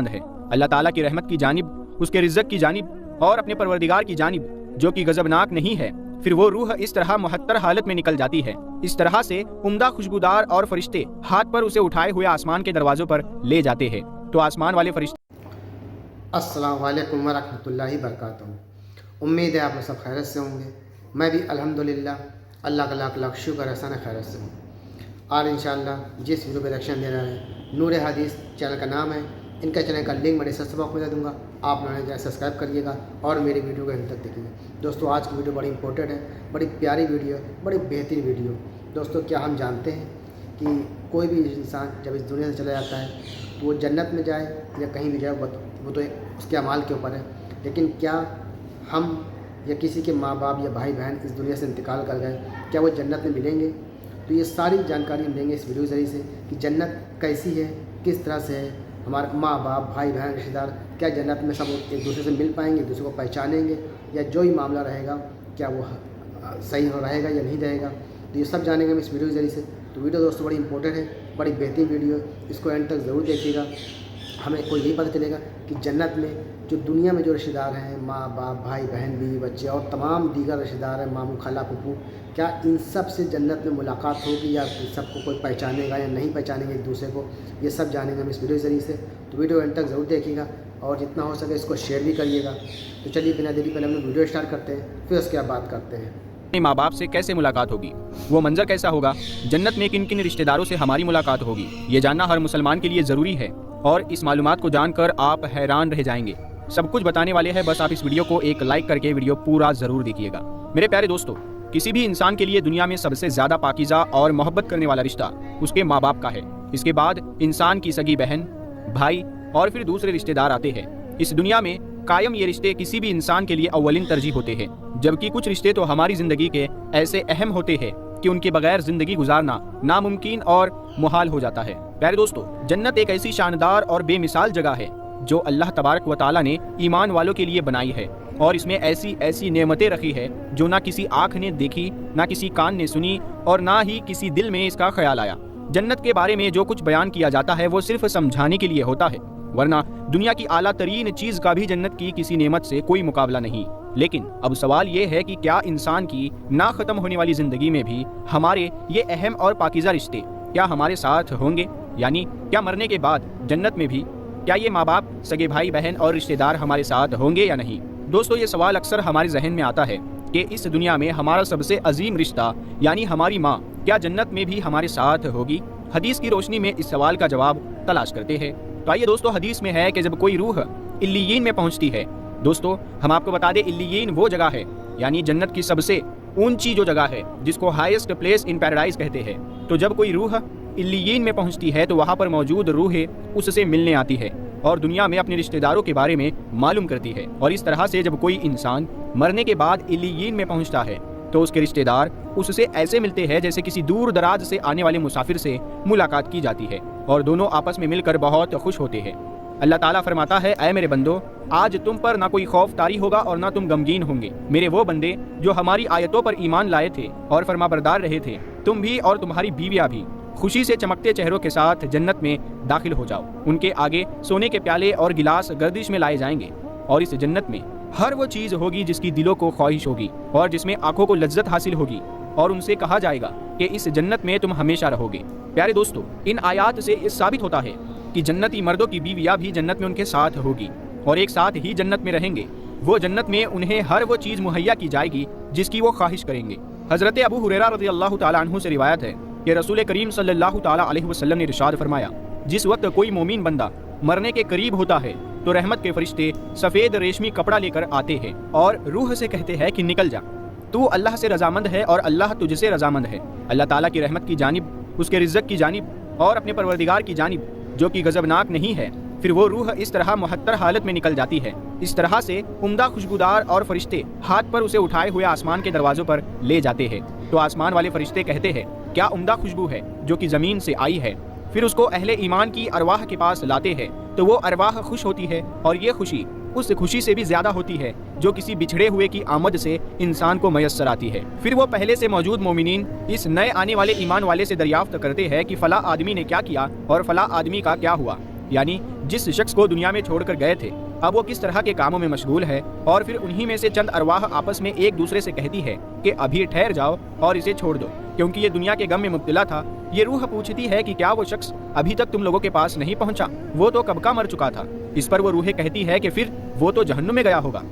ہے اللہ ताला की रहमत की जानिब, उसके रिज़्क़ की जानिब और अपने परवरदिगार की जानिब जो कि गज़बनाक नहीं है। फिर वो रूह इस तरह मुहत्तर हालत में निकल जाती है, इस तरह से उम्दा खुशबूदार और फरिश्ते हाथ पर उसे उठाए हुए आसमान के दरवाज़ों पर ले जाते हैं। तो आसमान वाले फरिश्ते अस्सलामु अलैकुम व रहमतुल्लाहि व बरकातहू। उम्मीद है आप लोग सब खैरियत से होंगे। मैं भी अल्हम्दुलिल्लाह अल्लाह का लाख लाख शुक्र एहसान खैरियत से हूँ। और इंशाअल्लाह जिस वीडियो पर रिएक्शन दे रहे हैं नूर हदीस चैनल का नाम है, इनका चैनल का लिंक मैं डिस्क्रिप्शन बॉक्स में दे दूँगा, आप लोगों ने सब्सक्राइब करिएगा और मेरी वीडियो को अंत तक देखिएगा। दोस्तों आज की वीडियो बड़ी इंपॉर्टेंट है, बड़ी प्यारी वीडियो है, बड़ी बेहतरीन वीडियो। दोस्तों क्या हम जानते हैं कि कोई भी इंसान जब इस दुनिया से चला जाता है तो वो जन्नत में जाए या कहीं भी जाए वो तो उसके अमाल के ऊपर है, लेकिन क्या हम या किसी के माँ बाप या भाई बहन इस दुनिया से इंतकाल कर गए, क्या वो जन्नत में मिलेंगे? तो ये सारी जानकारी हम लेंगे इस वीडियो के ज़रिए से कि जन्नत कैसी है, किस तरह से है, हमारे माँ बाप भाई बहन रिश्तेदार क्या जन्नत में सब एक दूसरे से मिल पाएंगे, एक दूसरे को पहचानेंगे, या जो ही मामला रहेगा क्या वो सही रहेगा या नहीं रहेगा। तो ये सब जानेंगे हम इस वीडियो के ज़रिए से। तो वीडियो दोस्तों बड़ी इंपॉर्टेंट है, बड़ी बेहतरीन वीडियो है, इसको एंड तक ज़रूर देखिएगा। हमें कोई यही पता चलेगा कि जन्नत में जो दुनिया में जो रिश्तेदार हैं, माँ बाप भाई बहन बीवी बच्चे और तमाम दीगर रिश्तेदार हैं, मामू खाला फूफू, क्या इन सब से जन्नत में मुलाकात होगी या सबको कोई पहचानेगा या नहीं पहचानेंगे एक दूसरे को, ये सब जानेंगे हम इस वीडियो के ज़रिए से। तो वीडियो एंड तक ज़रूर देखिएगा और जितना हो सके इसको शेयर भी करिएगा। तो चलिए बिना देरी पहले हम लोग वीडियो स्टार्ट करते हैं, फिर उसके बाद बात करते हैं अपने माँ बाप से कैसे मुलाकात होगी, वो मंजर कैसा होगा, जन्नत में किन किन रिश्तेदारों से हमारी मुलाकात होगी, ये जानना हर मुसलमान के लिए ज़रूरी है और इस मालूमात को जानकर आप हैरान रह जाएंगे। सब कुछ बताने वाले हैं, बस आप इस वीडियो को एक लाइक करके वीडियो पूरा ज़रूर देखिएगा। मेरे प्यारे दोस्तों, किसी भी इंसान के लिए दुनिया में सबसे ज़्यादा पाकीज़ा और मोहब्बत करने वाला रिश्ता उसके माँ बाप का है। इसके बाद इंसान की सगी बहन, भाई और फिर दूसरे रिश्तेदार आते हैं। इस दुनिया में कायम ये रिश्ते किसी भी इंसान के लिए अव्वलिन तरजीह होते हैं, जबकि कुछ रिश्ते तो हमारी ज़िंदगी के ऐसे अहम होते हैं कि उनके बगैर ज़िंदगी गुजारना नामुमकिन और मुहाल हो जाता है। प्यारे दोस्तों, जन्नत एक ऐसी शानदार और बेमिसाल जगह है जो अल्लाह तबारक व तआला ने ईमान वालों के लिए बनाई है और इसमें ऐसी ऐसी नेमतें रखी है जो ना किसी आँख ने देखी, ना किसी कान ने सुनी और ना ही किसी दिल में इसका ख्याल आया। जन्नत के बारे में जो कुछ बयान किया जाता है वो सिर्फ समझाने के लिए होता है, वरना दुनिया की आला तरीन चीज़ का भी जन्नत की किसी नेमत से कोई मुकाबला नहीं। लेकिन अब सवाल ये है कि क्या इंसान की ना ख़त्म होने वाली ज़िंदगी में भी हमारे ये अहम और पाकीज़ा रिश्ते क्या हमारे साथ होंगे? यानी क्या मरने के बाद जन्नत में भी क्या ये माँ बाप, सगे भाई बहन और रिश्तेदार हमारे साथ होंगे या नहीं? दोस्तों, ये सवाल अक्सर हमारे जहन में आता है कि इस दुनिया में हमारा सबसे अजीम रिश्ता यानी हमारी माँ क्या जन्नत में भी हमारे साथ होगी? हदीस की रोशनी में इस सवाल का जवाब तलाश करते हैं। तो आइए दोस्तों, हदीस में है कि जब कोई रूह इल्लियीन में पहुंचती है, दोस्तों हम आपको बता दें इल्लियीन वो जगह है यानी जन्नत की सबसे ऊंची जो जगह है जिसको हाईएस्ट प्लेस इन पैराडाइज कहते हैं। तो जब कोई रूह इल्लियीन में पहुंचती है तो वहाँ पर मौजूद रूहें उससे मिलने आती है और दुनिया में अपने रिश्तेदारों के बारे में मालूम करती है। और इस तरह से जब कोई इंसान मरने के बाद इल्लियीन में पहुंचता है तो उसके रिश्तेदार उससे ऐसे मिलते हैं जैसे किसी दूर दराज से आने वाले मुसाफिर से मुलाकात की जाती है और दोनों आपस में मिलकर बहुत खुश होते हैं। अल्लाह ताला फरमाता है, ऐ मेरे बंदो, आज तुम पर ना कोई खौफ तारी होगा और ना तुम गमगीन होंगे। मेरे वो बंदे जो हमारी आयतों पर ईमान लाए थे और फरमाबरदार रहे थे, तुम भी और तुम्हारी बीवियाँ भी खुशी से चमकते चेहरों के साथ जन्नत में दाखिल हो जाओ। उनके आगे सोने के प्याले और गिलास गर्दिश में लाए जाएंगे और इस जन्नत में हर वो चीज़ होगी जिसकी दिलों को ख्वाहिश होगी और जिसमें आंखों को लज्जत हासिल होगी और उनसे कहा जाएगा कि इस जन्नत में तुम हमेशा रहोगे। प्यारे दोस्तों, इन आयात से ये साबित होता है कि जन्नती मर्दों की बीवियाँ भी जन्नत में उनके साथ होगी और एक साथ ही जन्नत में रहेंगे। वो जन्नत में उन्हें हर वो चीज़ मुहैया की जाएगी जिसकी वो ख्वाहिश करेंगे। हज़रत अबू हुरैरा रज़ियल्लाहु ताला अन्हु से रिवायत है कि रसूल करीम सल्लल्लाहु ताला अलैहि वसल्लम ने इरशाद फरमाया, जिस वक्त कोई मोमिन बंदा मरने के करीब होता है तो रहमत के फरिश्ते सफ़ेद रेशमी कपड़ा लेकर आते हैं और रूह से कहते हैं कि निकल जा, तू अल्लाह से रजामंद है और अल्लाह तुझसे रजामंद है। अल्लाह ताला की रहमत की जानिब, उसके रिज़्क़ की जानिब और अपने परवरदिगार की जानिब जो कि गज़बनाक नहीं है। फिर वो रूह इस तरह मुहत्तर हालत में निकल जाती है, इस तरह से उम्दा खुशबूदार और फरिश्ते हाथ पर उसे उठाए हुए आसमान के दरवाज़ों पर ले जाते हैं। तो आसमान वाले फरिश्ते कहते हैं, क्या उम्दा खुशबू है जो कि ज़मीन से आई है। फिर उसको अहले ईमान की अरवाह के पास लाते हैं तो वो अरवाह खुश होती है और ये खुशी उस खुशी से भी ज़्यादा होती है जो किसी बिछड़े हुए की आमद से इंसान को मयस्सर आती है। फिर वो पहले से मौजूद मोमिनीन इस नए आने वाले ईमान वाले से दरियाफ्त करते हैं कि फ़ला आदमी ने क्या किया और फ़ला आदमी का क्या हुआ। यानी जिस शख्स को दुनिया में छोड़कर गए थे अब वो किस तरह के कामों में मशगूल है। और फिर उन्हीं में से चंद अरवाह आपस में एक दूसरे से कहती है कि अभी ठहर जाओ और इसे छोड़ दो, क्योंकि ये दुनिया के गम में मुब्तला था। ये रूह पूछती है कि क्या वो शख्स अभी तक तुम लोगों के पास नहीं पहुंचा, वो तो कब का मर चुका था। इस पर वो रूहें कहती है कि फिर वो तो जहन्नुम में गया होगा।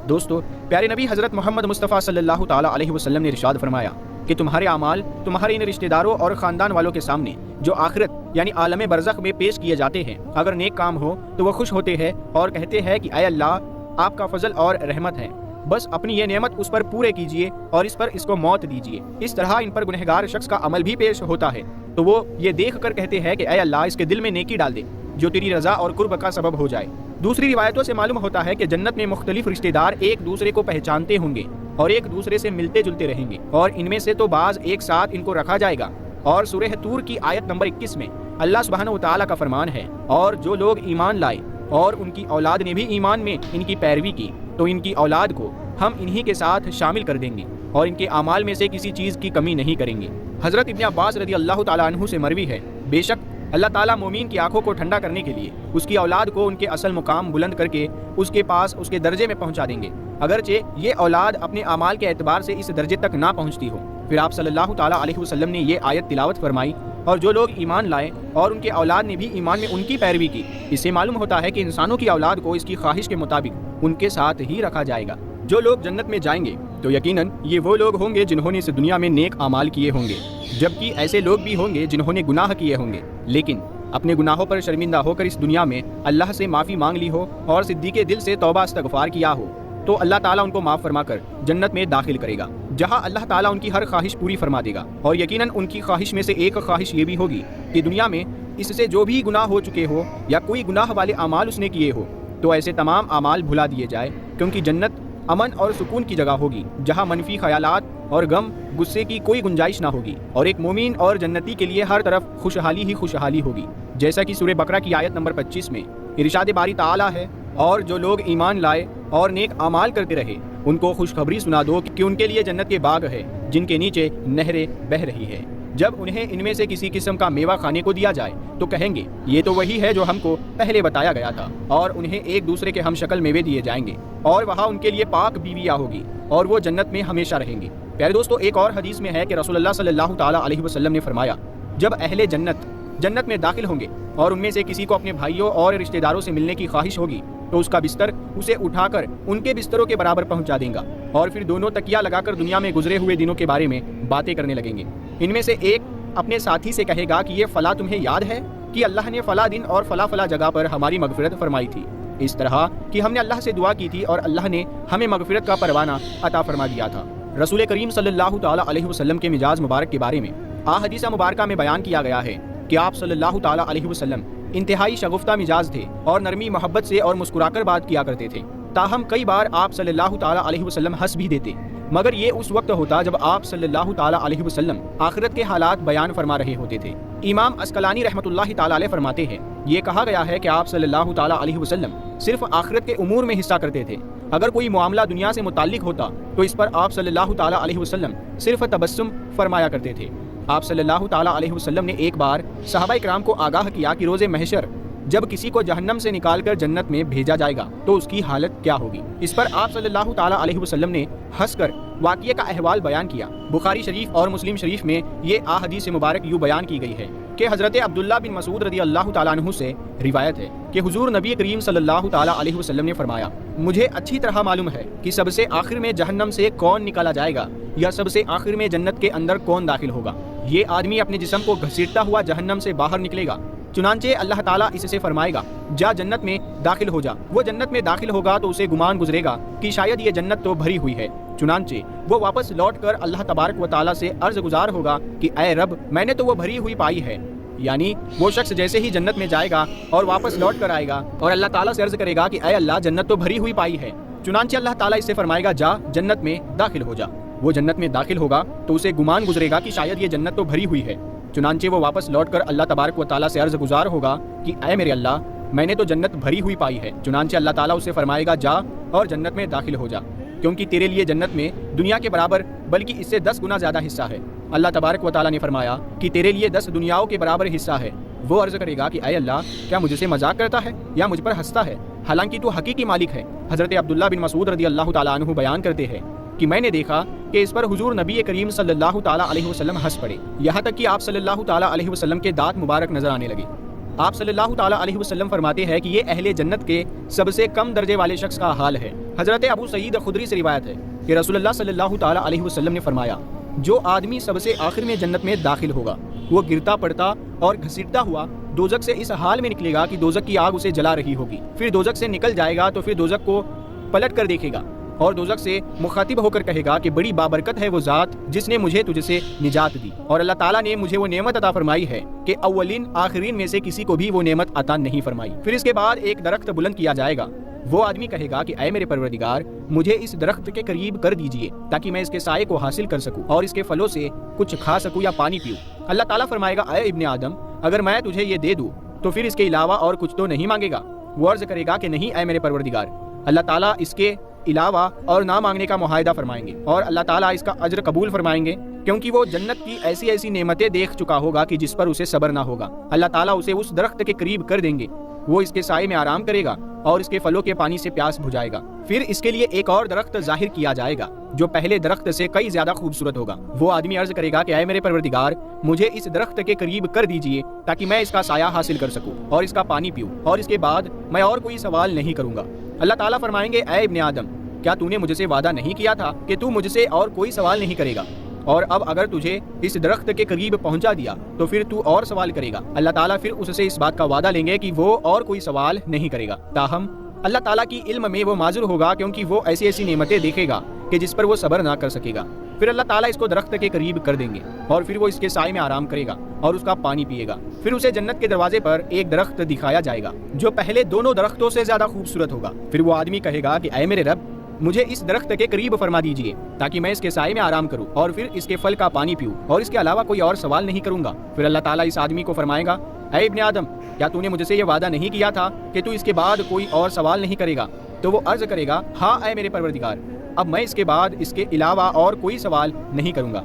दोस्तों, प्यारे नबी हज़रत मोहम्मद मुस्तफ़ा सल्लल्लाहु ताला अलैहि वसल्लम ने इरशाद फरमाया कि तुम्हारे अमाल तुम्हारे इन रिश्तेदारों और ख़ानदान वालों के सामने जो आखिरत यानी आलम बरज़ख में पेश किए जाते हैं, अगर नेक काम हो तो वो खुश होते हैं और कहते हैं कि ऐ अल्लाह, आपका फजल और रहमत है, बस अपनी ये नेमत उस पर पूरे कीजिए और इस पर इसको मौत दीजिए। इस तरह इन पर गुनहगार शख्स का अमल भी पेश होता है तो वो ये देख कर कहते हैं कि ऐ अल्लाह, इसके दिल में नेकी डाल दे जो तेरी रज़ा और कुर्ब का सबब हो जाए। दूसरी रिवायतों से मालूम होता है कि जन्नत में मुख्तलिफ रिश्तेदार एक दूसरे को पहचानते होंगे और एक दूसरे से मिलते जुलते रहेंगे और इनमें से तो बाज एक साथ इनको रखा जाएगा। और सूरह तूर की आयत नंबर 21 में अल्लाह सुब्हानहु व तआला का फरमान है, और जो लोग ईमान लाए और उनकी औलाद ने भी ईमान में इनकी पैरवी की तो इनकी औलाद को हम इन्हीं के साथ शामिल कर देंगे और इनके अमाल में से किसी चीज़ की कमी नहीं करेंगे। हज़रत इब्न अब्बास रज़ी अल्लाह ताला अन्हु से मरवी है, बेशक अल्लाह ताला मोमीन की आंखों को ठंडा करने के लिए उसकी औलाद को उनके असल मुकाम बुलंद करके उसके पास उसके दर्जे में पहुंचा देंगे, अगरचे ये औलाद अपने अमाल के एतबार से इस दर्जे तक ना पहुंचती हो। फिर आप सल्लल्लाहु ताला अलैहि वसल्लम ने ये आयत तिलावत फरमाई, और जो लोग ईमान लाए और उनके औलाद ने भी ईमान में उनकी पैरवी की। इससे मालूम होता है कि इंसानों की औलाद को इसकी ख्वाहिश के मुताबिक उनके साथ ही रखा जाएगा। जो लोग जन्नत में जाएंगे तो यकीनन ये वो लोग होंगे जिन्होंने इस दुनिया में नेक अमाल किए होंगे, जबकि ऐसे लोग भी होंगे जिन्होंने गुनाह किए होंगे लेकिन अपने गुनाहों पर शर्मिंदा होकर इस दुनिया में अल्लाह से माफ़ी मांग ली हो और सिद्दीक़े दिल से तौबा इस्तग़फ़ार किया हो तो अल्लाह ताला उनको माफ़ फरमा कर जन्नत में दाखिल करेगा, जहां अल्लाह ताला उनकी हर ख्वाहिश पूरी फरमा देगा। और यकीनन उनकी ख्वाहिश में से एक ख्वाहिश ये भी होगी कि दुनिया में इससे जो भी गुनाह हो चुके हो या कोई गुनाह वाले अमाल उसने किए हो तो ऐसे तमाम अमाल भुला दिए जाए, क्योंकि जन्नत अमन और सुकून की जगह होगी जहाँ मनफी ख्यालात और गम गुस्से की कोई गुंजाइश ना होगी और एक मोमिन और जन्नती के लिए हर तरफ खुशहाली ही खुशहाली होगी। जैसा कि सूरह बकरा की आयत नंबर 25 में इरशाद बारी ताला है, और जो लोग ईमान लाए और नेक अमाल करते रहे उनको खुशखबरी सुना दो कि उनके लिए जन्नत के बाग है जिनके नीचे नहरें बह रही है। जब उन्हें इनमें से किसी किस्म का मेवा खाने को दिया जाए तो कहेंगे ये तो वही है जो हमको पहले बताया गया था, और उन्हें एक दूसरे के हम शक्ल मेवे दिए जाएंगे और वहाँ उनके लिए पाक बीवियाँ होगी और वो जन्नत में हमेशा रहेंगे। प्यारे दोस्तों, एक और हदीस में है कि रसूलुल्लाह सल्लल्लाहु ताला अलैहि वसल्लम ने फरमाया, जब अहले जन्नत में दाखिल होंगे और उनमें से किसी को अपने भाइयों और रिश्तेदारों से मिलने की ख्वाहिश होगी तो उसका बिस्तर उसे उठाकर उनके बिस्तरों के बराबर पहुंचा देगा और फिर दोनों तकिया लगाकर दुनिया में गुजरे हुए दिनों के बारे में बातें करने लगेंगे। इनमें से एक अपने साथी से कहेगा कि ये फला तुम्हें याद है कि अल्लाह ने फला दिन और फला जगह पर हमारी मगफिरत फरमाई थी, इस तरह कि हमने अल्लाह से दुआ की थी और अल्लाह ने हमें मगफिरत का परवाना अता फरमा दिया था। रसूल करीम सल्लल्लाहु ताला अलैहि वसल्लम के मिजाज मुबारक के बारे में हदीसा मुबारका में बयान किया गया है कि आप सल्लल्लाहु ताला अलैहि वसल्लम इंतहाई शगुफ्ता मिजाज थे और नरमी मोहब्बत से और मुस्कुराकर बात किया करते थे। ताहम कई बार आप सल्लल्लाहु ताला अलैहि वसल्लम हंस भी देते, मगर ये उस वक्त होता जब आप सल्लल्लाहु ताला अलैहि वसल्लम आखिरत के हालात बयान फरमा रहे होते थे। इमाम अस्कलानी रहमतुल्लाहि ताला अलैह फरमाते हैं, ये कहा गया है कि आप सल्लल्लाहु ताला अलैहि वसल्लम सिर्फ आखिरत के उमूर में हिस्सा करते थे। अगर कोई मामला दुनिया से मुताल्लिक होता तो इस पर आप सल्लल्लाहु ताला अलैहि वसल्लम सिर्फ तबस्सुम फरमाया करते थे। आप सल्लल्लाहु ताला अलैहि वसल्लम ने एक बार सहाबा इकराम को आगाह किया कि रोज़े महशर जब किसी को जहन्नम से निकालकर जन्नत में भेजा जाएगा तो उसकी हालत क्या होगी। इस पर आप सल्लल्लाहु ताला अलैहि वसल्लम ने हंसकर वाक़िए का अहवाल बयान किया। बुखारी शरीफ और मुस्लिम शरीफ में ये हदीस मुबारक यूँ बयान की गई है कि हज़रत अब्दुल्ला बिन मसूद रज़ी अल्लाह ताला अन्हु से रिवायत है कि हुजूर नबी करीम सल्लल्लाहु ताला अलैहि वसल्लम ने फरमाया, मुझे अच्छी तरह मालूम है कि सबसे आखिर में जहन्नम से कौन निकाला जाएगा या सबसे आखिर में जन्नत के अंदर कौन दाखिल होगा। ये आदमी अपने जिस्म को घसीटता हुआ जहन्नम से बाहर निकलेगा, चुनांचे अल्लाह ताला इससे फरमाएगा, जा जन्नत में दाखिल हो जा। वो जन्नत में दाखिल होगा तो उसे गुमान गुजरेगा कि शायद ये जन्नत तो भरी हुई है। चुनांचे वो वापस लौट कर अल्लाह तबारक व ताला से अर्ज गुजार होगा कि ऐ रब, मैंने तो वो भरी हुई पाई है। यानी वो शख्स जैसे ही जन्नत में जाएगा और वापस लौट कर आएगा और अल्लाह ताला से अर्ज करेगा कि ऐ अल्लाह, जन्नत तो भरी हुई पाई है। चुनांचे अल्लाह ताला इससे फरमाएगा, जा जन्नत में दाखिल हो जा। वो जन्नत में दाखिल होगा तो उसे गुमान गुजरेगा कि शायद ये जन्नत तो भरी हुई है। चुनांचे वो वापस लौटकर अल्लाह तबारक व ताला से अर्ज गुजार होगा कि ऐ मेरे अल्लाह, मैंने तो जन्नत भरी हुई पाई है। चुनांचे अल्लाह ताला उसे फरमाएगा, जा और जन्नत में दाखिल हो जा, क्योंकि तेरे लिए जन्नत में दुनिया के बराबर बल्कि इससे 10 गुना ज़्यादा हिस्सा है। अल्लाह तबारक व ताला ने फरमाया कि तेरे लिए 10 दुनियाओं के बराबर हिस्सा है। وہ عرض کرے گا کہ اے اللہ، کیا مجھ سے مذاق کرتا ہے یا مجھ پر ہنستا ہے، حالانکہ تو حقیقی مالک ہے۔ حضرت عبداللہ بن مسعود رضی اللہ تعالیٰ عنہ بیان کرتے ہیں کہ میں نے دیکھا کہ اس پر حضور نبی کریم صلی اللہ تعالیٰ علیہ وسلم ہنس پڑے، یہاں تک کہ آپ صلی اللہ تعالیٰ علیہ وسلم کے دانت مبارک نظر آنے لگے۔ آپ صلی اللہ تعالیٰ علیہ وسلم فرماتے ہیں کہ یہ اہل جنت کے سب سے کم درجے والے شخص کا حال ہے۔ حضرت ابو سعید خدری سے روایت ہے کہ رسول اللہ صلی اللہ تعالیٰ علیہ وسلم نے فرمایا، جو آدمی سب سے آخر میں جنت میں داخل ہوگا وہ گرتا پڑتا اور گھسیٹتا ہوا دوزخ سے اس حال میں نکلے گا کہ دوزخ کی آگ اسے جلا رہی ہوگی، پھر دوزخ سے نکل جائے گا تو پھر دوزخ کو پلٹ کر دیکھے گا اور دوزخ سے مخاطب ہو کر کہے گا کہ بڑی بابرکت ہے وہ ذات جس نے مجھے تجھ سے نجات دی، اور اللہ تعالیٰ نے مجھے وہ نعمت عطا فرمائی ہے کہ اولین آخرین میں سے کسی کو بھی وہ نعمت عطا نہیں فرمائی۔ پھر اس کے بعد ایک درخت بلند کیا جائے گا، وہ آدمی کہے گا کہ اے میرے پروردگار، مجھے اس درخت کے قریب کر دیجئے تاکہ میں اس کے سائے کو حاصل کر سکوں اور اس کے پھلوں سے کچھ کھا سکوں یا پانی پیوں۔ اللہ تعالیٰ فرمائے گا، اے ابن آدم، اگر میں تجھے یہ دے دوں تو پھر اس کے علاوہ اور کچھ تو نہیں مانگے گا؟ وہ عرض کرے گا کہ نہیں اے میرے پروردگار۔ اللہ تعالیٰ اس کے علاوہ اور نہ مانگنے کا معاہدہ فرمائیں گے اور اللہ تعالیٰ اس کا اجر قبول فرمائیں گے، کیونکہ وہ جنت کی ایسی ایسی نعمتیں دیکھ چکا ہوگا کہ جس پر اسے صبر نہ ہوگا۔ اللہ تعالیٰ اسے اس درخت کے قریب کر دیں گے، وہ اس کے سائے میں آرام کرے گا اور اس کے پھلوں کے پانی سے پیاس بجھائے گا۔ پھر اس کے لیے ایک اور درخت ظاہر کیا جائے گا جو پہلے درخت سے کئی زیادہ خوبصورت ہوگا۔ وہ آدمی عرض کرے گا کہ اے میرے پروردگار، مجھے اس درخت کے قریب کر دیجئے تاکہ میں اس کا سایہ حاصل کر سکوں اور اس کا پانی پیوں، اور اس کے بعد میں اور کوئی سوال نہیں کروں گا۔ اللہ تعالیٰ فرمائیں گے، اے ابن آدم، کیا تو نے مجھ سے وعدہ نہیں کیا تھا کہ تو مجھ سے اور کوئی سوال نہیں کرے گا؟ اور اب اگر تجھے اس درخت کے قریب پہنچا دیا تو پھر تو اور سوال کرے گا۔ اللہ تعالیٰ پھر اس سے اس بات کا وعدہ لیں گے کہ وہ اور کوئی سوال نہیں کرے گا، تاہم اللہ تعالیٰ کی علم میں وہ معذور ہوگا، کیونکہ وہ ایسی ایسی نعمتیں دیکھے گا کہ جس پر وہ صبر نہ کر سکے گا۔ پھر اللہ تعالیٰ اس کو درخت کے قریب کر دیں گے اور پھر وہ اس کے سائے میں آرام کرے گا اور اس کا پانی پیے گا۔ پھر اسے جنت کے دروازے پر ایک درخت دکھایا جائے گا جو پہلے دونوں درختوں سے زیادہ خوبصورت ہوگا۔ پھر وہ آدمی کہے گا کہ اے میرے رب، مجھے اس درخت کے قریب فرما دیجئے تاکہ میں اس کے سائے میں آرام کروں اور پھر اس کے پھل کا پانی پیوں اور اس کے علاوہ کوئی اور سوال نہیں کروں گا۔ پھر اللہ تعالیٰ اس آدمی کو فرمائے گا، اے ابن آدم، کیا تو نے مجھ سے یہ وعدہ نہیں کیا تھا کہ تو اس کے بعد کوئی اور سوال نہیں کرے گا؟ تو وہ عرض کرے گا، ہاں اے میرے پروردگار، اب میں اس کے بعد اس کے علاوہ اور کوئی سوال نہیں کروں گا۔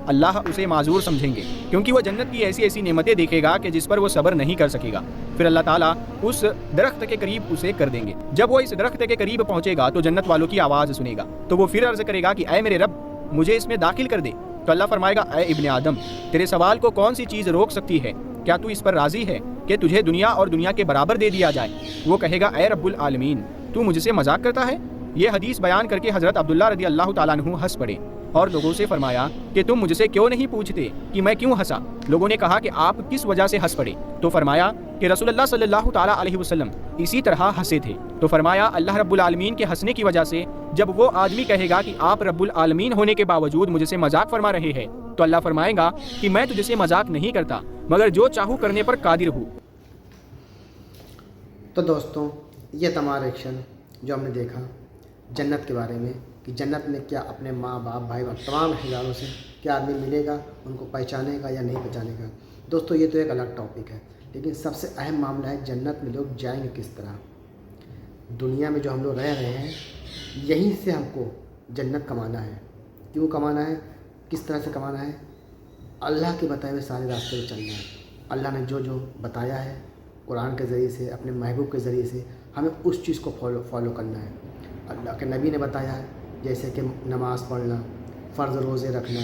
اللہ اسے معذور سمجھیں گے کیونکہ وہ جنت کی ایسی ایسی نعمتیں دیکھے گا کہ جس پر وہ صبر نہیں کر سکے گا۔ پھر اللہ تعالیٰ اس درخت کے قریب اسے کر دیں گے۔ جب وہ اس درخت کے قریب پہنچے گا تو جنت والوں کی آواز سنے گا، تو وہ پھر عرض کرے گا کہ اے میرے رب، مجھے اس میں داخل کر دے۔ تو اللہ فرمائے گا، اے ابن آدم، تیرے سوال کو کون سی چیز روک سکتی ہے؟ کیا تو اس پر راضی ہے کہ تجھے دنیا اور دنیا کے برابر دے دیا جائے؟ وہ کہے گا، اے رب العالمین، تو مجھ سے مذاق کرتا ہے؟ یہ حدیث بیان کر کے حضرت عبداللہ رضی اللہ تعالیٰ عنہ ہنس پڑے اور لوگوں سے فرمایا کہ تم مجھ سے کیوں نہیں پوچھتے کہ میں کیوں ہنسا؟ لوگوں نے کہا کہ آپ کس وجہ سے ہنس پڑے؟ تو فرمایا کہ رسول اللہ صلی اللہ تعالیٰ علیہ وسلم اسی طرح ہنسے تھے۔ تو فرمایا اللہ رب العالمین کے ہنسنے کی وجہ سے جب وہ آدمی کہے گا کہ آپ رب العالمین ہونے کے باوجود مجھ سے مذاق فرما رہے ہیں، تو اللہ فرمائے گا کہ میں تجھ سے مذاق نہیں کرتا مگر جو چاہوں کرنے پر قادر ہوں۔ تو دوستوں، یہ تمام ایکشن جو ہم نے دیکھا جنت کے بارے میں کہ جنت میں کیا اپنے ماں باپ بھائی بہن تمام رشتہ داروں سے کیا آدمی ملے گا، ان کو پہچانے گا یا نہیں پہچانے گا۔ دوستوں، یہ تو ایک الگ ٹاپک ہے، لیکن سب سے اہم معاملہ ہے جنت میں لوگ جائیں گے کس طرح۔ دنیا میں جو ہم لوگ رہ رہے ہیں، یہیں سے ہم کو جنت کمانا ہے۔ کیوں کمانا ہے؟ کس طرح سے کمانا ہے؟ اللہ کے بتائے ہوئے سارے راستے پہ چلنا ہے۔ اللہ نے جو جو بتایا ہے قرآن کے ذریعے سے، اپنے محبوب کے ذریعے سے، ہمیں اس چیز کو فالو کرنا ہے۔ اللہ کے نبی نے بتایا ہے، جیسے کہ نماز پڑھنا، فرض روزے رکھنا،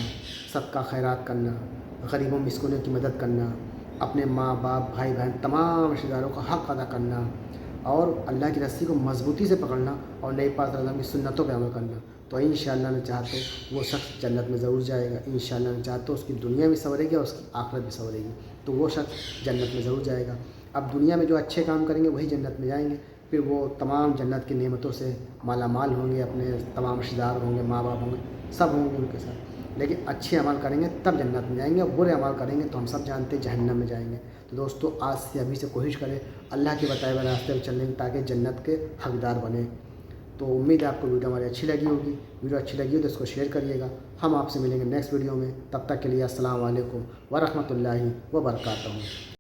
صدقہ خیرات کرنا، غریبوں مسکینوں کی مدد کرنا، اپنے ماں باپ بھائی بہن تمام رشتہ داروں کا حق ادا کرنا، اور اللہ کی رسی کو مضبوطی سے پکڑنا اور نبی پاک صلی اللہ علیہ وسلم کی سنتوں پہ عمل کرنا۔ تو انشاءاللہ نے چاہا تو وہ شخص جنت میں ضرور جائے گا۔ انشاءاللہ نے چاہا تو اس کی دنیا بھی سنورے گی اور اس کی آخرت بھی سنورے گی، تو وہ شخص جنت میں ضرور جائے گا۔ اب دنیا میں جو اچھے کام کریں گے وہی جنت میں جائیں گے، پھر وہ تمام جنت کی نعمتوں سے مالا مال ہوں گے، اپنے تمام رشتہ دار ہوں گے، ماں باپ ہوں گے، سب ہوں گے ان کے ساتھ۔ لیکن اچھے عمل کریں گے تب جنت میں جائیں گے، اور برے عمل کریں گے تو ہم سب جانتے ہیں جہنم میں جائیں گے۔ تو دوستو، آج سے ابھی سے کوشش کریں اللہ کے بتائے ہوئے راستے پر چلنے کی، تاکہ جنت کے حقدار بنیں۔ تو امید ہے آپ کو ویڈیو ہماری اچھی لگی ہوگی۔ ویڈیو اچھی لگی ہو تو اس کو شیئر کریے گا۔ ہم آپ سے ملیں گے نیکسٹ ویڈیو میں، تب تک کے لیے السلام علیکم ورحمۃ اللہ وبرکاتہ۔